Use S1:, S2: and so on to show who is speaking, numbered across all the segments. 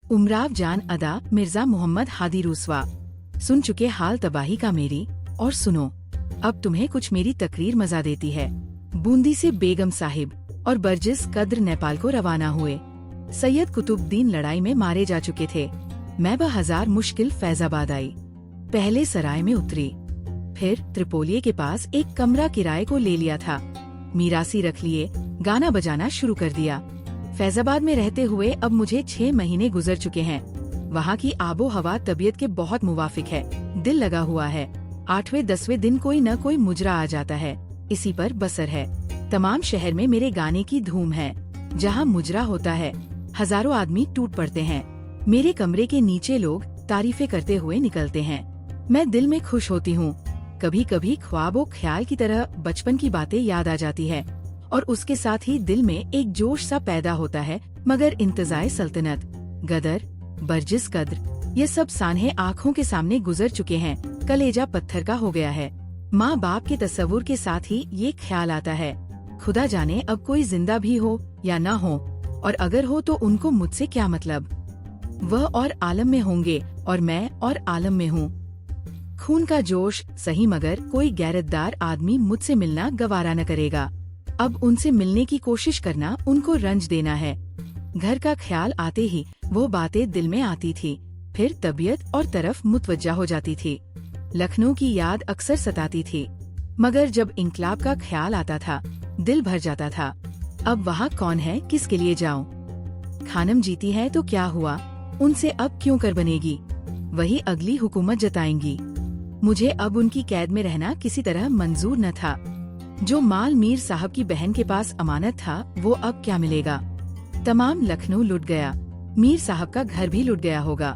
S1: उमराव जान अदा मिर्जा मोहम्मद हादी रूसवा। सुन चुके हाल तबाही का मेरी, और सुनो अब तुम्हें कुछ मेरी तकरीर मजा देती है। बूंदी से बेगम साहिब और बर्जिस कद्र नेपाल को रवाना हुए। सैयद कुतुबुद्दीन लड़ाई में मारे जा चुके थे। मैं बहजार मुश्किल फैजाबाद आई। पहले सराय में उतरी, फिर त्रिपोलिये के पास एक कमरा किराए को ले लिया था। मीरासी रख लिए, गाना बजाना शुरू कर दिया। फैजाबाद में रहते हुए अब मुझे 6 महीने गुजर चुके हैं। वहाँ की आबो हवा तबीयत के बहुत मुवाफिक है। दिल लगा हुआ है। 8वें-10वें दिन कोई न कोई मुजरा आ जाता है। इसी पर बसर है। तमाम शहर में मेरे गाने की धूम है। जहाँ मुजरा होता है हजारों आदमी टूट पड़ते हैं। मेरे कमरे के नीचे लोग तारीफें करते हुए निकलते हैं। मैं दिल में खुश होती हूँ। कभी कभी ख्वाबो ख्याल की तरह बचपन की बातें याद आ जाती है और उसके साथ ही दिल में एक जोश सा पैदा होता है। मगर इंतज़ाए सल्तनत, गदर, बर्जिस कद्र, ये सब सान्हे आँखों के सामने गुजर चुके हैं। कलेजा पत्थर का हो गया है। माँ बाप के तस्वुर के साथ ही ये ख्याल आता है, खुदा जाने अब कोई जिंदा भी हो या ना हो, और अगर हो तो उनको मुझसे क्या मतलब। वह और आलम में होंगे और मैं और आलम में हूँ। खून का जोश सही, मगर कोई गैरतदार आदमी मुझसे मिलना गवारा न करेगा। अब उनसे मिलने की कोशिश करना उनको रंज देना है। घर का ख्याल आते ही वो बातें दिल में आती थी, फिर तबीयत और तरफ मुतवज्जा हो जाती थी। लखनऊ की याद अक्सर सताती थी, मगर जब इंकलाब का ख्याल आता था दिल भर जाता था। अब वहाँ कौन है, किसके लिए जाऊं? खानम जीती है तो क्या हुआ, उनसे अब क्यों कर बनेगी? वही अगली हुकूमत जताएंगी। मुझे अब उनकी कैद में रहना किसी तरह मंजूर न था। जो माल मीर साहब की बहन के पास अमानत था वो अब क्या मिलेगा? तमाम लखनऊ लुट गया। मीर साहब का घर भी लुट गया होगा।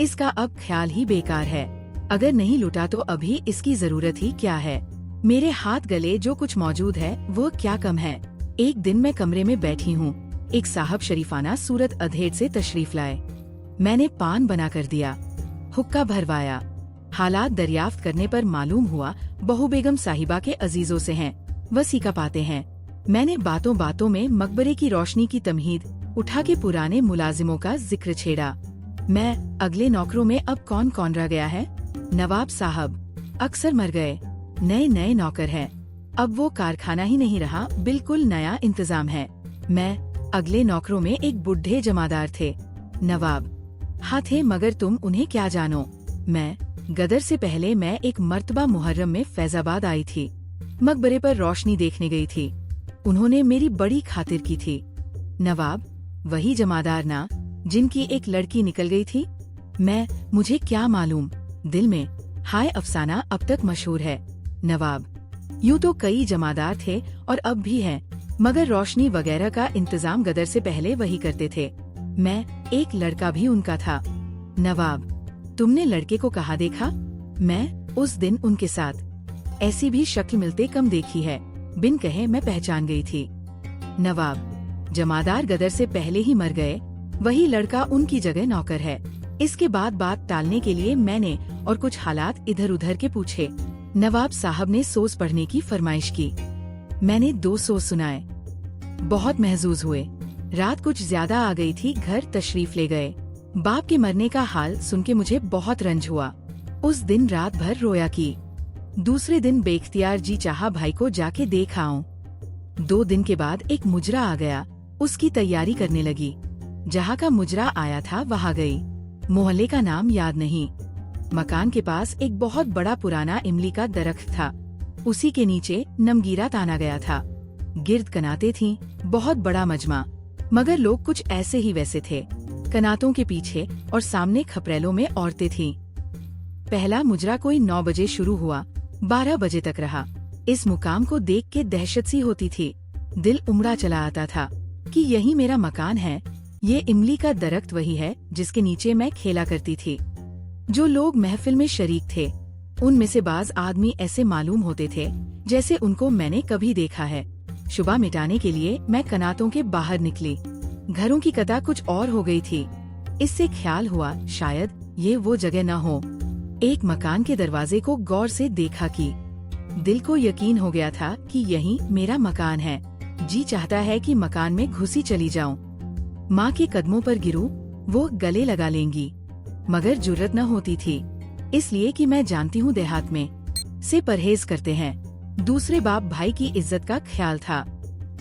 S1: इसका अब ख्याल ही बेकार है। अगर नहीं लुटा तो अभी इसकी जरूरत ही क्या है? मेरे हाथ गले जो कुछ मौजूद है वो क्या कम है। एक दिन मैं कमरे में बैठी हूँ, एक साहब शरीफाना सूरत अधेड़ से तशरीफ लाए। मैंने पान बना कर दिया, हुक्का भरवाया। हालात दरियाफ्त करने पर मालूम हुआ बहू बेगम साहिबा के अजीजों से हैं, वसीका पाते हैं। मैंने बातों बातों में मकबरे की रोशनी की तमहीद उठा के पुराने मुलाजिमों का जिक्र छेड़ा। मैं अगले नौकरों में अब कौन कौन रह गया है? नवाब साहब अक्सर मर गए, नए नए नौकर हैं। अब वो कारखाना ही नहीं रहा, बिल्कुल नया इंतजाम है। मैं अगले नौकरों में एक बुढ़े जमादार थे। नवाब हाँ थे, मगर तुम उन्हें क्या जानो। मैं गदर से पहले मैं एक मर्तबा मुहर्रम में फैजाबाद आई थी। मकबरे पर रोशनी देखने गई थी। उन्होंने मेरी बड़ी खातिर की थी। नवाब वही जमादार ना, जिनकी एक लड़की निकल गई थी। मुझे क्या मालूम। दिल में हाय अफसाना अब तक मशहूर है। नवाब यूँ तो कई जमादार थे और अब भी हैं, मगर रोशनी वगैरह का इंतजाम गदर से पहले वही करते थे। मैं एक लड़का भी उनका था। नवाब तुमने लड़के को कहाँ देखा? मैं उस दिन उनके साथ। ऐसी भी शक्ल मिलते कम देखी है। बिन कहे मैं पहचान गई थी। नवाब जमादार गदर से पहले ही मर गए, वही लड़का उनकी जगह नौकर है। इसके बाद बात टालने के लिए मैंने और कुछ हालात इधर उधर के पूछे। नवाब साहब ने सोस पढ़ने की फरमाइश की। मैंने 2 सोस सुनाए। बहुत महजूज हुए। रात कुछ ज्यादा आ गई थी, घर तशरीफ ले गए। बाप के मरने का हाल सुन के मुझे बहुत रंज हुआ। उस दिन रात भर रोया की। दूसरे दिन बेख्तियार जी चाहा भाई को जाके देख आऊं। 2 दिन के बाद एक मुजरा आ गया, उसकी तैयारी करने लगी। जहाँ का मुजरा आया था वहाँ गई। मोहल्ले का नाम याद नहीं। मकान के पास एक बहुत बड़ा पुराना इमली का दरख्त था, उसी के नीचे नमगीरा ताना गया था। गिर्द कनाते थीं, बहुत बड़ा मजमा, मगर लोग कुछ ऐसे ही वैसे थे। कनातों के पीछे और सामने खपरेलों में औरतें थीं। पहला मुजरा कोई 9 बजे शुरू हुआ, 12 बजे तक रहा। इस मुकाम को देख के दहशत सी होती थी। दिल उमड़ा चला आता था कि यही मेरा मकान है। ये इमली का दरख्त वही है जिसके नीचे मैं खेला करती थी। जो लोग महफिल में शरीक थे उनमें से बाज आदमी ऐसे मालूम होते थे जैसे उनको मैंने कभी देखा है। शुबा मिटाने के लिए मैं कनातों के बाहर निकली। घरों की कतार कुछ और हो गई थी। इससे ख्याल हुआ शायद ये वो जगह न हो। एक मकान के दरवाजे को गौर से देखा कि दिल को यकीन हो गया था कि यही मेरा मकान है। जी चाहता है कि मकान में घुसी चली जाऊं। माँ के कदमों पर गिरूं, वो गले लगा लेंगी, मगर जुर्रत न होती थी, इसलिए कि मैं जानती हूँ देहात में से परहेज करते हैं। दूसरे बाप भाई की इज्जत का ख्याल था।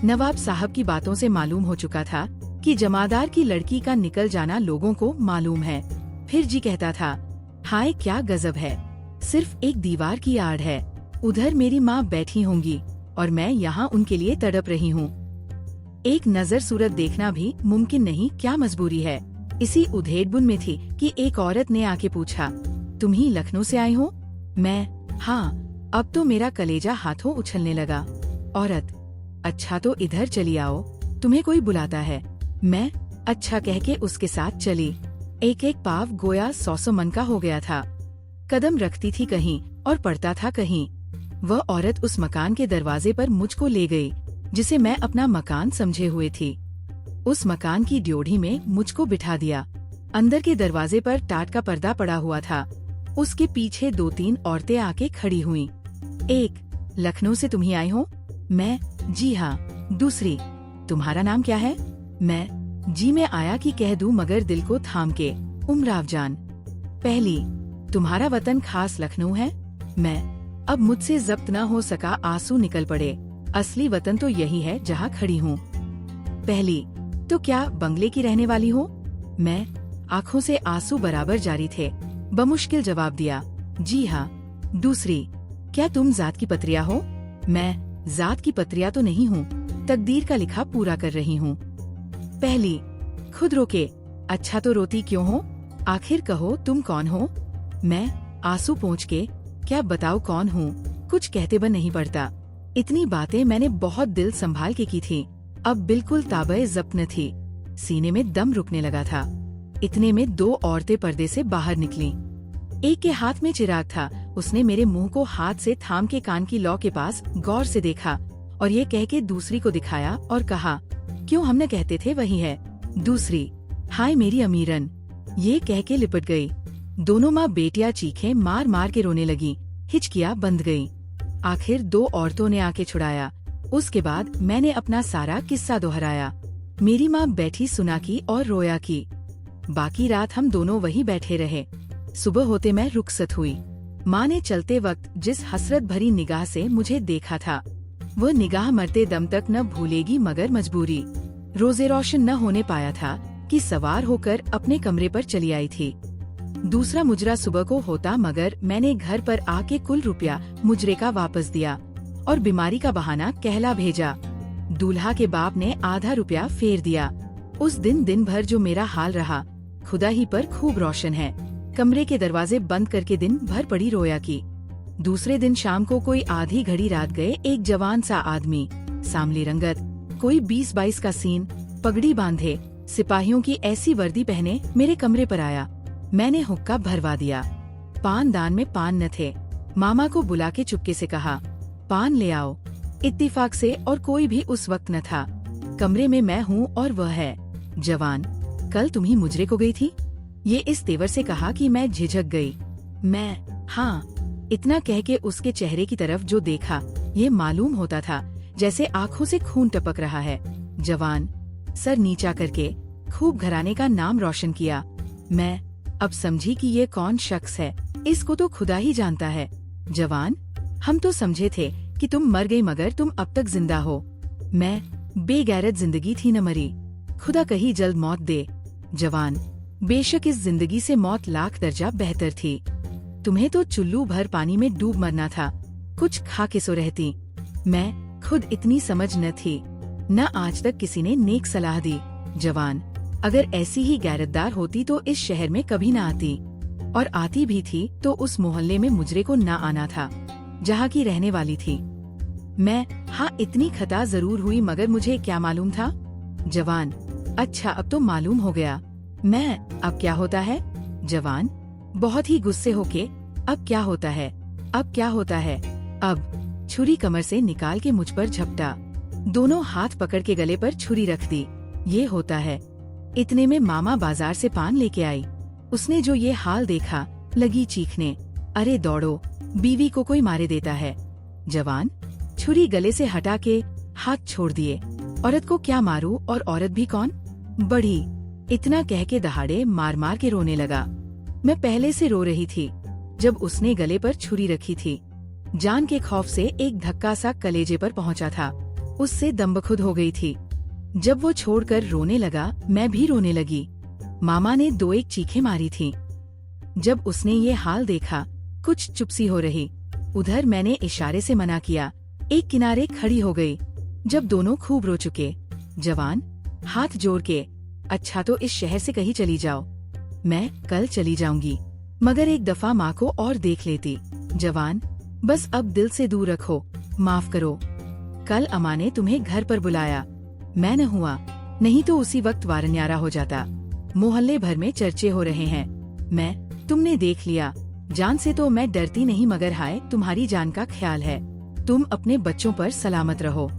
S1: नवाब साहब की बातों से मालूम हो चुका था कि जमादार की लड़की का निकल जाना लोगों को मालूम है। फिर जी कहता था, हाय क्या गजब है, सिर्फ एक दीवार की आड़ है, उधर मेरी माँ बैठी होंगी और मैं यहाँ उनके लिए तड़प रही हूँ। एक नजर सूरत देखना भी मुमकिन नहीं, क्या मजबूरी है। इसी उधेड़बुन में थी कि एक औरत ने आके पूछा, तुम ही लखनऊ से आई हो? मैं, हाँ। अब तो मेरा कलेजा हाथों उछलने लगा। औरत, अच्छा तो इधर चली आओ, तुम्हें कोई बुलाता है। मैं, अच्छा कह के उसके साथ चली। एक एक पाव गोया 100 मन का हो गया था। कदम रखती थी कहीं और पड़ता था कहीं। वह औरत उस मकान के दरवाजे पर मुझको ले गई जिसे मैं अपना मकान समझे हुए थी। उस मकान की ड्योढ़ी में मुझको बिठा दिया। अंदर के दरवाजे पर टाट का पर्दा पड़ा हुआ था। उसके पीछे 2-3 औरतें आके खड़ी हुईं। एक, लखनऊ से तुम ही आई हो? मैं, जी हाँ। दूसरी, तुम्हारा नाम क्या है? मैं, जी मैं आया कि कह दूं मगर दिल को थाम के, उमराव जान। पहली, तुम्हारा वतन खास लखनऊ है? मैं, अब मुझसे जब्त न हो सका, आंसू निकल पड़े। असली वतन तो यही है जहाँ खड़ी हूँ। पहली, तो क्या बंगले की रहने वाली हो? मैं, आँखों से आंसू बराबर जारी थे, बमुश्किल जवाब दिया, जी हाँ। दूसरी, क्या तुम जात की पत्रिया हो? मैं, जात की पत्रिया तो नहीं हूँ, तकदीर का लिखा पूरा कर रही हूँ। पहली, खुद रोके, अच्छा तो रोती क्यों हो? आखिर कहो तुम कौन हो? मैं, आंसू पोंछ के, क्या बताओ कौन हूँ, कुछ कहते बन नहीं पड़ता। इतनी बातें मैंने बहुत दिल संभाल के की थी, अब बिल्कुल ताबे ज़ब्त न थी। सीने में दम रुकने लगा था। इतने में 2 औरतें पर्दे से बाहर निकलीं। एक के हाथ में चिराग था। उसने मेरे मुंह को हाथ से थाम के कान की लौ के पास गौर से देखा और ये कह के दूसरी को दिखाया और कहा, क्यों हम न कहते थे वही है। दूसरी, हाय मेरी अमीरन, ये कह के लिपट गई। दोनों माँ बेटियां चीखें मार मार के रोने लगी, हिचकियां बंध गई। आखिर 2 औरतों ने आके छुड़ाया। उसके बाद मैंने अपना सारा किस्सा दोहराया। मेरी माँ बैठी सुना की और रोया की। बाकी रात हम दोनों वहीं बैठे रहे। सुबह होते मैं रुखसत हुई। माँ ने चलते वक्त जिस हसरत भरी निगाह से मुझे देखा था, वह निगाह मरते दम तक न भूलेगी मगर मजबूरी। रोजे रोशन न होने पाया था कि सवार होकर अपने कमरे पर चली आई थी। दूसरा मुजरा सुबह को होता मगर मैंने घर पर आके कुल रुपया मुजरे का वापस दिया और बीमारी का बहाना कहला भेजा। दूल्हा के बाप ने आधा रुपया फेर दिया। उस दिन भर जो मेरा हाल रहा, खुदा ही पर खूब रोशन है। कमरे के दरवाजे बंद करके दिन भर पड़ी रोया की। दूसरे दिन शाम को कोई आधी घड़ी रात गए एक जवान सा आदमी, सांवली रंगत, कोई 20-22 का सीन, पगड़ी बांधे, सिपाहियों की ऐसी वर्दी पहने मेरे कमरे पर आया। मैंने हुक्का भरवा दिया। पान दान में पान न थे। मामा को बुला के चुपके से कहा, पान ले आओ। इत्तिफाक से और कोई भी उस वक्त न था। कमरे में मैं हूँ और वह है। जवान, कल तुम ही मुजरे को गई थी? ये इस तेवर से कहा कि मैं झिझक गई। मैं, हाँ। इतना कह के उसके चेहरे की तरफ जो देखा, ये मालूम होता था जैसे आँखों से खून टपक रहा है। जवान, सर नीचा करके खूब घराने का नाम रोशन किया। मैं अब समझी कि ये कौन शख्स है, इसको तो खुदा ही जानता है। जवान, हम तो समझे थे कि तुम मर गई मगर तुम अब तक जिंदा हो। मैं, बेगैरत जिंदगी थी न मरी, खुदा कहीं जल्द मौत दे। जवान, बेशक इस जिंदगी से मौत लाख दर्जा बेहतर थी। तुम्हें तो चुल्लू भर पानी में डूब मरना था, कुछ खा के सो रहती। मैं, खुद इतनी समझ न थी, न आज तक किसी ने नेक सलाह दी। जवान, अगर ऐसी ही गैरतदार होती तो इस शहर में कभी न आती, और आती भी थी तो उस मोहल्ले में मुजरे को न आना था जहाँ की रहने वाली थी। मैं, हाँ इतनी खता जरूर हुई मगर मुझे क्या मालूम था। जवान, अच्छा अब तो मालूम हो गया। मैं, अब क्या होता है? जवान, बहुत ही गुस्से होके, अब क्या होता है, अब क्या होता है? अब छुरी कमर से निकाल के मुझ पर झपटा। दोनों हाथ पकड़ के गले पर छुरी रख दी। ये होता है। इतने में मामा बाजार से पान लेके आई। उसने जो ये हाल देखा, लगी चीखने, अरे दौड़ो, बीवी को कोई मारे देता है। जवान, छुरी गले से हटा के हाथ छोड़ दिए। औरत को क्या मारूं, और औरत भी कौन? बढ़ी। इतना कह के दहाड़े मार मार के रोने लगा। मैं पहले से रो रही थी जब उसने गले पर छुरी रखी थी। जान के खौफ से एक धक्का सा कलेजे पर पहुंचा था। उससे दम बखुद हो गई थी। जब वो छोड़कर रोने लगा, मैं भी रोने लगी। मामा ने 2-1 चीखें मारी थी। जब उसने ये हाल देखा, कुछ चुप सी हो रही। उधर मैंने इशारे से मना किया। एक किनारे खड़ी हो गई। जब दोनों खूब रो चुके, जवान हाथ जोड़ के, अच्छा तो इस शहर से कहीं चली जाओ, मैं कल चली जाऊंगी, मगर एक दफा माँ को और देख लेती। जवान बस अब दिल से दूर रखो, माफ करो। कल अम्मा ने तुम्हें घर पर बुलाया, मैं न हुआ, नहीं तो उसी वक्त वारन्यारा हो जाता। मोहल्ले भर में चर्चे हो रहे हैं। तुमने देख लिया। जान से तो मैं डरती नहीं, मगर हाय तुम्हारी जान का ख्याल है। तुम अपने बच्चों पर सलामत रहो।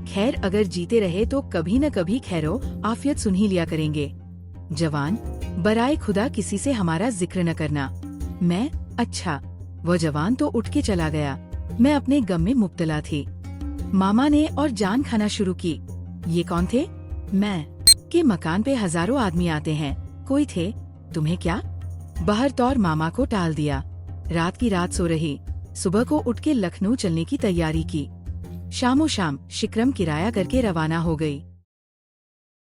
S1: खैर अगर जीते रहे तो कभी न कभी खैरो आफियत सुन ही लिया करेंगे। जवान बराए खुदा किसी से हमारा जिक्र न करना। मैं अच्छा। वो जवान तो उठ के चला गया। मैं अपने गम में मुब्तला थी। मामा ने और जान खाना शुरू की। ये कौन थे? मैं के मकान पे हजारों आदमी आते हैं, कोई थे? तुम्हें क्या? बाहर तौर मामा को टाल दिया। रात की रात सो रही। सुबह को उठ के लखनऊ चलने की तैयारी की। शामो शाम शिक्रम किराया करके रवाना हो गई।